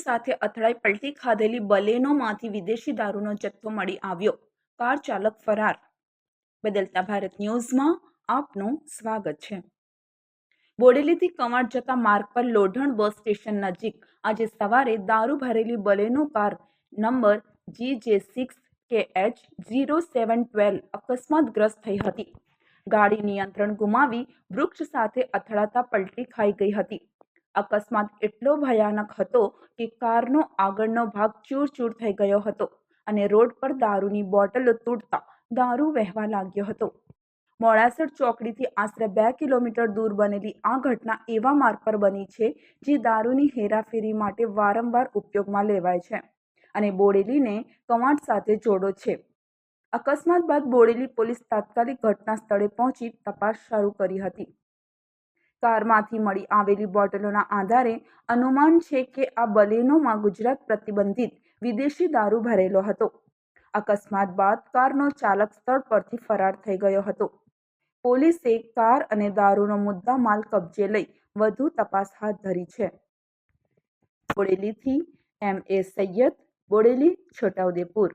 સાથે અથડાઈ પલટી ખાધેલી બલેનોમાંથી વિદેશી દારૂનો જથ્થો મળી આવ્યો. કાર ચાલક ફરાર. બદલતા ભારત ન્યૂઝમાં આપનું સ્વાગત છે. બોડેલીથી કવાંટ જતા માર્ગ પર લોઢણ બસ સ્ટેશન નજીક આજે સવારે દારૂ ભરેલી બલેનો કાર નંબર GJ6KH0712 અકસ્માતગ્રસ્ત થઈ હતી. ગાડી નિયંત્રણ ગુમાવી વૃક્ષ સાથે અથડાતા પલટી ખાઈ ગઈ હતી. અકસ્માત એટલો ભયાનક હતો કે કારનો આગળનો ભાગ ચૂર-ચૂર થઈ ગયો હતો અને રોડ પર દારૂની બોટલો તૂટતા દારૂ વહેવા લાગ્યો હતો. મોડાસર ચોકડીથી આશરે 2 કિલોમીટર દૂર બનેલી આ ઘટના એવા માર્ગ પર બની છે જે દારૂની હેરાફેરી માટે વારંવાર ઉપયોગમાં લેવાય છે અને બોડેલીને કવાંટ સાથે જોડો છે. અકસ્માત બાદ બોડેલી પોલીસ તાત્કાલિક ઘટના સ્થળે પહોંચી તપાસ શરૂ કરી હતી. કારમાંથી મળી આવેલી બોટલોના આધારે અનુમાન છે કે આ બલેનોમાં ગુજરાત પ્રતિબંધિત વિદેશી દારૂ ભરેલો હતો. અકસ્માત બાદ કારનો ચાલક સ્થળ પરથી ફરાર થઈ ગયો હતો. પોલીસે કાર અને દારૂનો મુદ્દામાલ કબજે લઈ વધુ તપાસ હાથ ધરી છે. બોડેલીથી MA સૈયદ, બોડેલી, છોટાઉદેપુર.